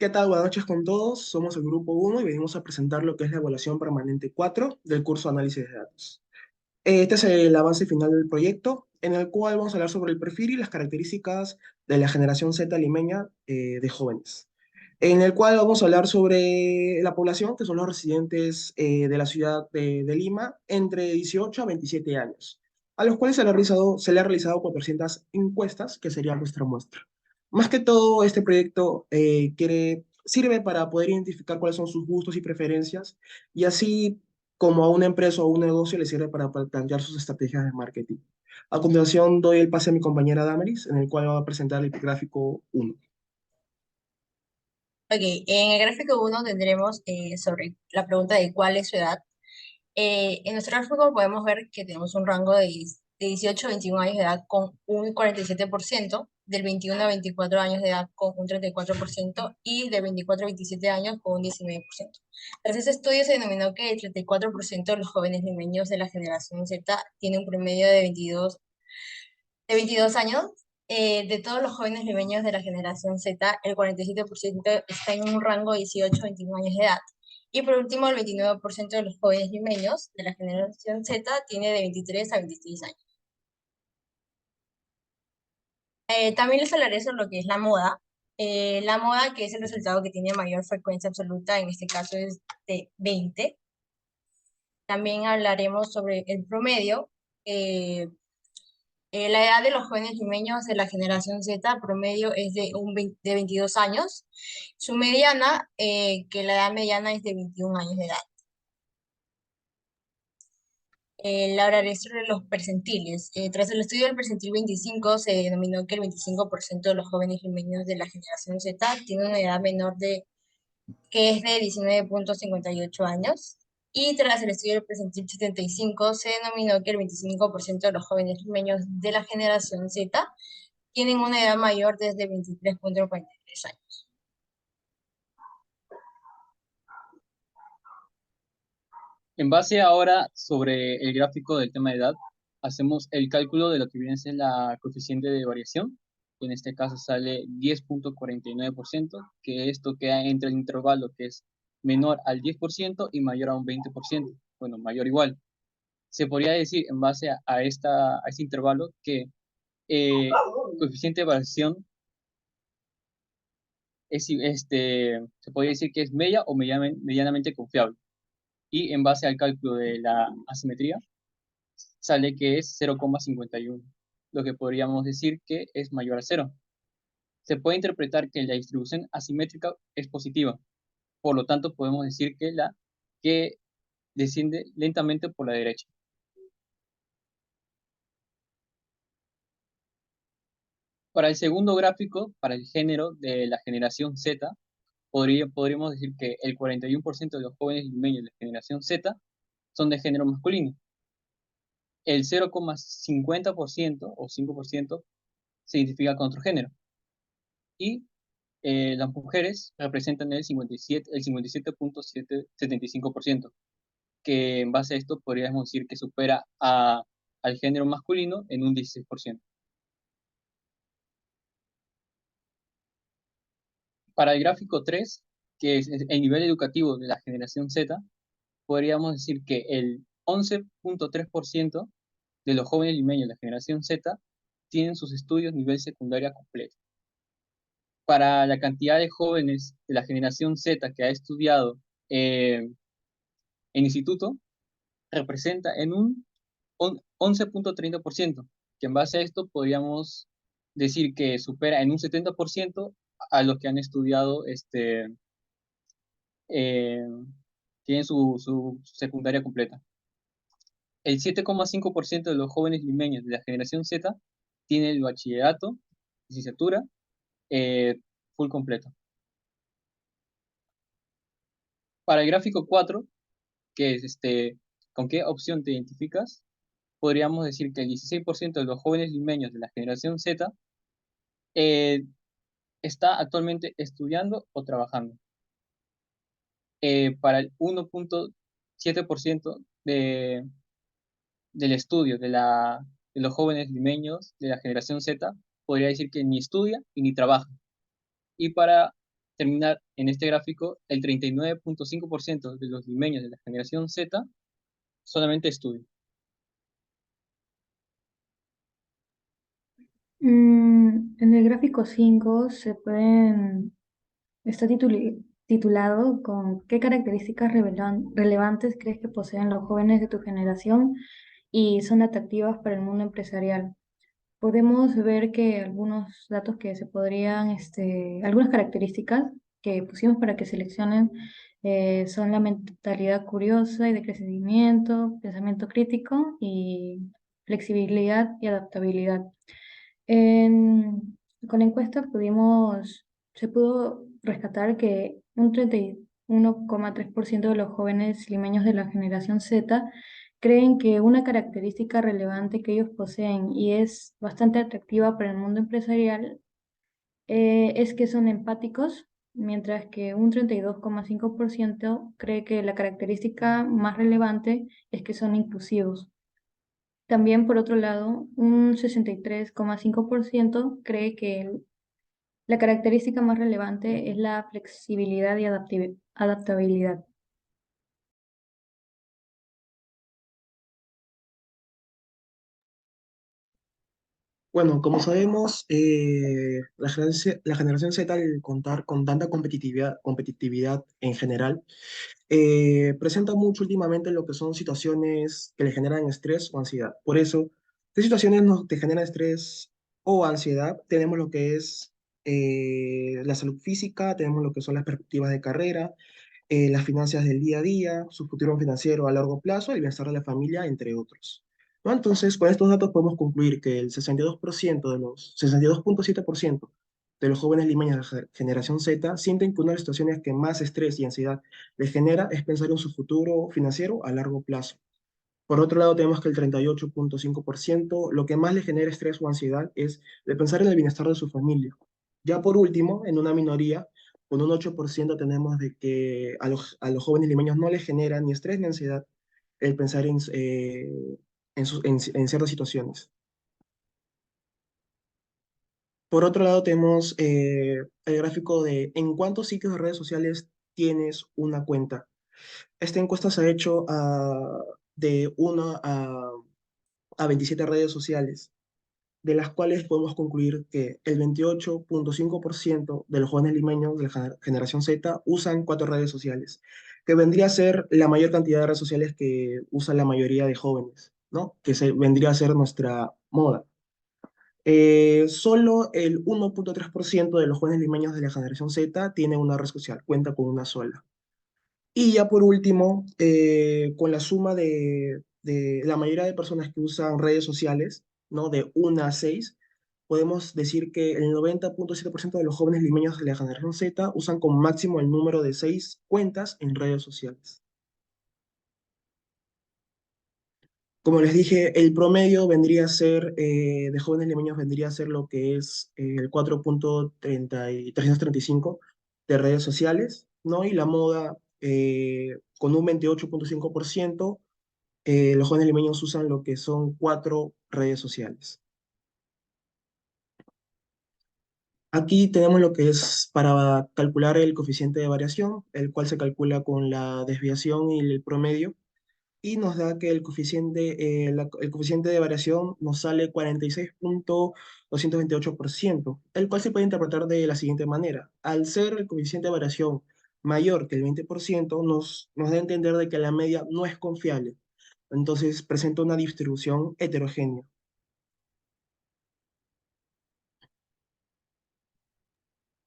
¿Qué tal? Buenas noches con todos. Somos el grupo uno y venimos a presentar lo que es la evaluación permanente 4 del curso de análisis de datos. Este es el avance final del proyecto, en el cual vamos a hablar sobre el perfil y las características de la generación Z limeña de jóvenes. En el cual vamos a hablar sobre la población, que son los residentes de la ciudad de Lima, entre 18 a 27 años, a los cuales se le ha realizado 400 encuestas, que sería nuestra muestra. Más que todo, este proyecto sirve para poder identificar cuáles son sus gustos y preferencias, y así como a una empresa o un negocio le sirve para plantear sus estrategias de marketing. A continuación, doy el pase a mi compañera Damaris, en el cual va a presentar el gráfico uno. Ok, en el gráfico uno tendremos sobre la pregunta de cuál es su edad. En nuestro gráfico podemos ver que tenemos un rango de 18 a 21 años de edad con un 47%, del 21 a 24 años de edad con un 34% y de 24 a 27 años con un 19%. Tras ese estudio se denominó que el 34% de los jóvenes limeños de la generación Z tiene un promedio de 22 años. De todos los jóvenes limeños de la generación Z, el 47% está en un rango de 18 a 21 años de edad. Y por último, el 29% de los jóvenes limeños de la generación Z tiene de 23 a 26 años. También les hablaré sobre lo que es la moda. La moda, que es el resultado que tiene mayor frecuencia absoluta, en este caso es de 20. También hablaremos sobre el promedio. eh, la edad de los jóvenes limeños de la generación Z promedio es de 22 años. Su mediana, que la edad mediana es de 21 años de edad. La hablaré sobre los percentiles. Tras el estudio del percentil 25, se denominó que el 25% de los jóvenes limeños de la generación Z tienen una edad menor que es de 19,58 años. Y tras el estudio del percentil 75, se denominó que el 25% de los jóvenes limeños de la generación Z tienen una edad mayor desde 23,43 años. En base ahora sobre el gráfico del tema de edad, hacemos el cálculo de lo que viene a ser la coeficiente de variación, que en este caso sale 10,49%, que esto queda entre el intervalo que es menor al 10% y mayor a un 20%, bueno, mayor o igual. Se podría decir en base a este intervalo que coeficiente de variación se podría decir que es media o medianamente confiable. Y en base al cálculo de la asimetría, sale que es 0,51, lo que podríamos decir que es mayor a cero. Se puede interpretar que la distribución asimétrica es positiva, por lo tanto podemos decir que desciende lentamente por la derecha. Para el segundo gráfico, para el género de la generación Z, podríamos decir que el 41% de los jóvenes limeños de la generación Z son de género masculino. El 0,50% o 5% se identifica con otro género. Y las mujeres representan el 57,75%, que en base a esto podríamos decir que supera al género masculino en un 16%. Para el gráfico 3, que es el nivel educativo de la generación Z, podríamos decir que el 11,3% de los jóvenes limeños de la generación Z tienen sus estudios nivel secundaria completo. Para la cantidad de jóvenes de la generación Z que ha estudiado en instituto, representa en un 11,30%, que en base a esto podríamos decir que supera en un 70% a los que han estudiado, eh, tienen su secundaria completa. El 7,5% de los jóvenes limeños de la generación Z tiene el bachillerato, licenciatura, full completo. Para el gráfico 4, que es ¿con qué opción te identificas? Podríamos decir que el 16% de los jóvenes limeños de la generación Z eh, está actualmente estudiando o trabajando. Para el 1,7% del estudio de los jóvenes limeños de la generación Z, podría decir que ni estudia y ni trabaja. Y para terminar en este gráfico, el 39.5% de los limeños de la generación Z solamente estudian. En el gráfico 5 está titulado con ¿qué características relevantes crees que poseen los jóvenes de tu generación y son atractivas para el mundo empresarial? Podemos ver que algunos datos que se podrían, algunas características que pusimos para que seleccionen son la mentalidad curiosa y de crecimiento, pensamiento crítico y flexibilidad y adaptabilidad. Con la encuesta se pudo rescatar que un 31,3% de los jóvenes limeños de la generación Z creen que una característica relevante que ellos poseen y es bastante atractiva para el mundo empresarial es que son empáticos, mientras que un 32,5% cree que la característica más relevante es que son inclusivos. También, por otro lado, un 63,5% cree que la característica más relevante es la flexibilidad y adaptabilidad. Bueno, como sabemos, la generación Z, al contar con tanta competitividad en general, presenta mucho últimamente lo que son situaciones que le generan estrés o ansiedad. Por eso, ¿qué situaciones te generan estrés o ansiedad? Tenemos lo que es la salud física, tenemos lo que son las perspectivas de carrera, las finanzas del día a día, su futuro financiero a largo plazo, el bienestar de la familia, entre otros. ¿No? Entonces, con estos datos podemos concluir que el 62% de los 62,7% de los jóvenes limeños de la generación Z sienten que una de las situaciones que más estrés y ansiedad les genera es pensar en su futuro financiero a largo plazo. Por otro lado, tenemos que el 38,5% lo que más le genera estrés o ansiedad es de pensar en el bienestar de su familia. Ya por último, en una minoría, con un 8% tenemos de que a los jóvenes limeños no les genera ni estrés ni ansiedad el pensar en ciertas situaciones. Por otro lado, tenemos el gráfico de en cuántos sitios de redes sociales tienes una cuenta. Esta encuesta se ha hecho de 1 a 27 redes sociales, de las cuales podemos concluir que el 28,5% de los jóvenes limeños de la generación Z usan 4 redes sociales, que vendría a ser la mayor cantidad de redes sociales que usa la mayoría de jóvenes, ¿no? Que vendría a ser nuestra moda. Solo el 1,3% de los jóvenes limeños de la generación Z tiene una red social, cuenta con una sola. Y ya por último, con la suma de la mayoría de personas que usan redes sociales, ¿no? De 1 a 6, podemos decir que el 90,7% de los jóvenes limeños de la generación Z usan como máximo el número de 6 cuentas en redes sociales. Como les dije, el promedio vendría a ser, de jóvenes limeños vendría a ser lo que es el 4,335 de redes sociales, ¿no? Y la moda, con un 28,5%, los jóvenes limeños usan lo que son 4 redes sociales. Aquí tenemos lo que es para calcular el coeficiente de variación, el cual se calcula con la desviación y el promedio, y nos da que el coeficiente de variación nos sale 46,228%, el cual se puede interpretar de la siguiente manera. Al ser el coeficiente de variación mayor que el 20%, nos da a entender de que la media no es confiable, entonces presenta una distribución heterogénea.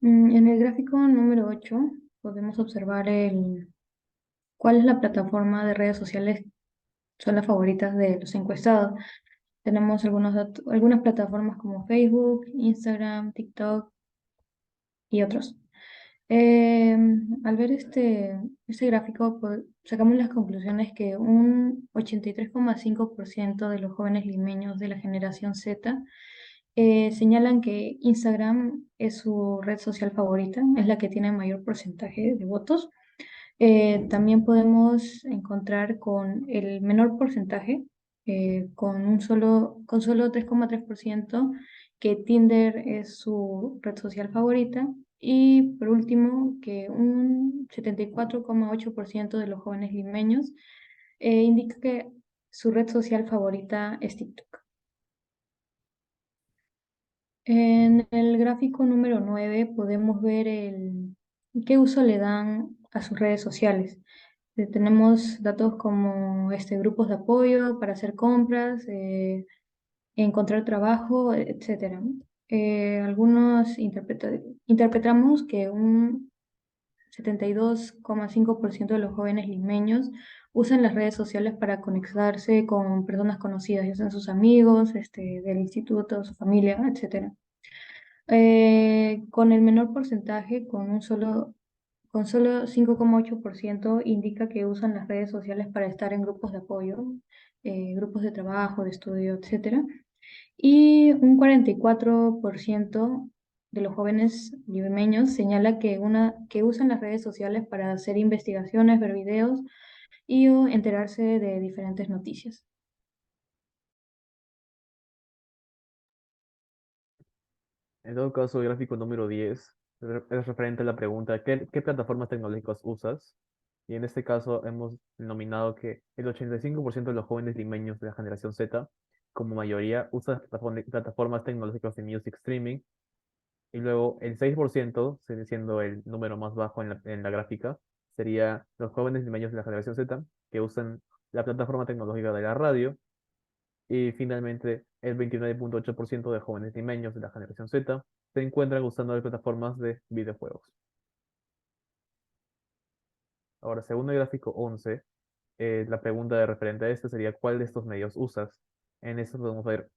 En el gráfico número 8 podemos observar cuál es la plataforma de redes sociales son las favoritas de los encuestados. Tenemos algunas plataformas como Facebook, Instagram, TikTok y otros. Al ver este gráfico, sacamos las conclusiones que un 83,5% de los jóvenes limeños de la generación Z señalan que Instagram es su red social favorita, es la que tiene mayor porcentaje de votos. También podemos encontrar con el menor porcentaje, con solo 3,3%, que Tinder es su red social favorita. Y por último, que un 74,8% de los jóvenes limeños indica que su red social favorita es TikTok. En el gráfico número 9 podemos ver qué uso le dan a sus redes sociales. Tenemos datos como grupos de apoyo para hacer compras, encontrar trabajo, etcétera. Algunos interpretamos que un 72,5% de los jóvenes limeños usan las redes sociales para conectarse con personas conocidas, ya sean sus amigos, del instituto, su familia, etcétera. Con el menor porcentaje, con solo 5,8% indica que usan las redes sociales para estar en grupos de apoyo, grupos de trabajo, de estudio, etcétera. Y un 44% de los jóvenes limeños señala que usan las redes sociales para hacer investigaciones, ver videos y o enterarse de diferentes noticias. En todo caso, el gráfico número 10 es referente a la pregunta, ¿qué plataformas tecnológicas usas? Y en este caso hemos nominado que el 85% de los jóvenes limeños de la generación Z, como mayoría, usan plataformas tecnológicas de music streaming, y luego el 6%, siendo el número más bajo en la gráfica, sería los jóvenes limeños de la generación Z, que usan la plataforma tecnológica de la radio, y finalmente, el 29,8% de jóvenes limeños de la generación Z se encuentran usando las plataformas de videojuegos. Ahora, según el gráfico 11, la pregunta de referente a este sería, ¿cuál de estos medios usas? En esto podemos ver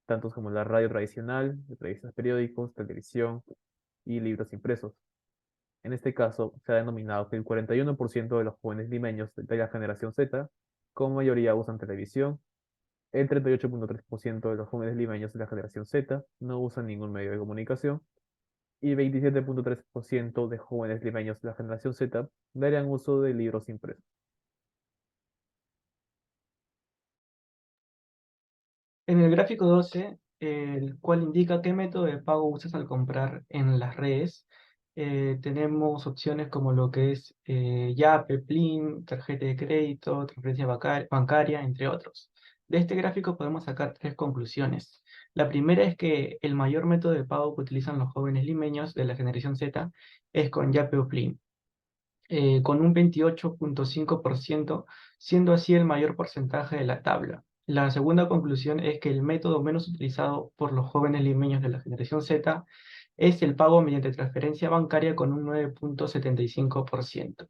tantos como la radio tradicional, revistas periódicos, televisión y libros impresos. En este caso, se ha denominado que el 41% de los jóvenes limeños de la generación Z, con mayoría usan televisión. El 38,3% de los jóvenes limeños de la generación Z no usan ningún medio de comunicación y 27,3% de jóvenes limeños de la generación Z darían uso de libros impresos. En el gráfico 12, el cual indica qué método de pago usas al comprar en las redes, tenemos opciones como lo que es Yape, Plin, tarjeta de crédito, transferencia bancaria, entre otros. De este gráfico podemos sacar tres conclusiones. La primera es que el mayor método de pago que utilizan los jóvenes limeños de la generación Z es con Yape o Plin, con un 28,5%, siendo así el mayor porcentaje de la tabla. La segunda conclusión es que el método menos utilizado por los jóvenes limeños de la generación Z es el pago mediante transferencia bancaria con un 9,75%.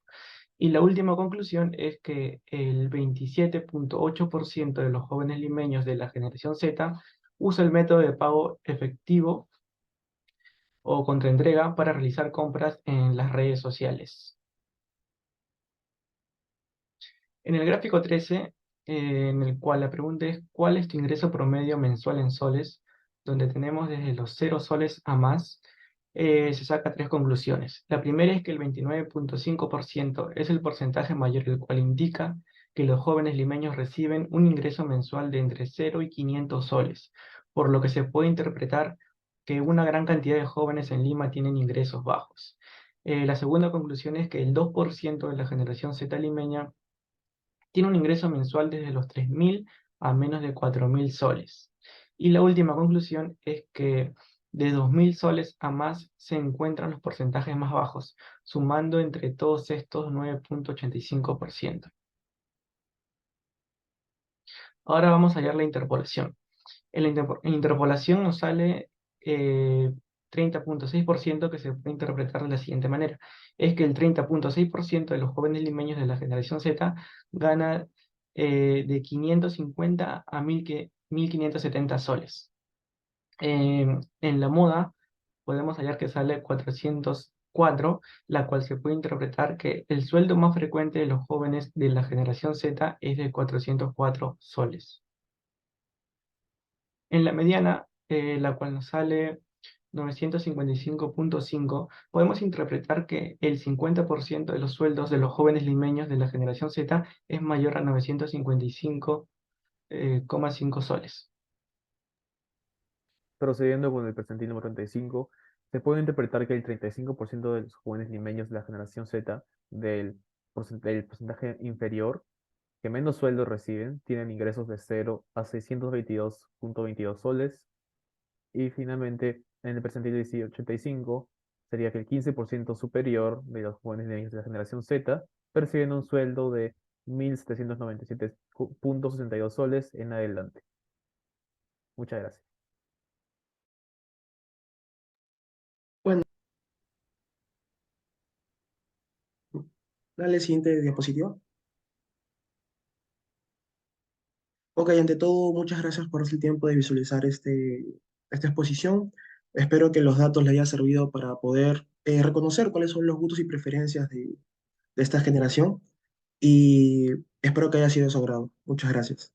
Y la última conclusión es que el 27,8% de los jóvenes limeños de la generación Z usa el método de pago efectivo o contraentrega para realizar compras en las redes sociales. En el gráfico 13, en el cual la pregunta es ¿cuál es tu ingreso promedio mensual en soles? Donde tenemos desde los 0 soles a más, se saca tres conclusiones. La primera es que el 29,5% es el porcentaje mayor, el cual indica que los jóvenes limeños reciben un ingreso mensual de entre 0 y 500 soles, por lo que se puede interpretar que una gran cantidad de jóvenes en Lima tienen ingresos bajos. La segunda conclusión es que el 2% de la generación Z limeña tiene un ingreso mensual desde los 3.000 a menos de 4.000 soles. Y la última conclusión es que de 2.000 soles a más se encuentran los porcentajes más bajos, sumando entre todos estos 9,85%. Ahora vamos a hallar la interpolación. En la interpolación nos sale 30,6%, que se puede interpretar de la siguiente manera. Es que el 30,6% de los jóvenes limeños de la generación Z gana de 550 a 1.570 soles. En la moda podemos hallar que sale 404, la cual se puede interpretar que el sueldo más frecuente de los jóvenes de la generación Z es de 404 soles. En la mediana, la cual nos sale 955,5, podemos interpretar que el 50% de los sueldos de los jóvenes limeños de la generación Z es mayor a 955,5 soles. Procediendo con el percentil número 35, se puede interpretar que el 35% de los jóvenes limeños de la generación Z del porcentaje inferior que menos sueldo reciben tienen ingresos de 0 a 622,22 soles. Y finalmente, en el percentil de 85, sería que el 15% superior de los jóvenes limeños de la generación Z perciben un sueldo de 1.797,62 soles en adelante. Muchas gracias. Bueno, dale siguiente diapositiva. Ok, ante todo, muchas gracias por el tiempo de visualizar esta exposición. Espero que los datos le hayan servido para poder reconocer cuáles son los gustos y preferencias de esta generación y espero que haya sido de su agrado. Muchas gracias.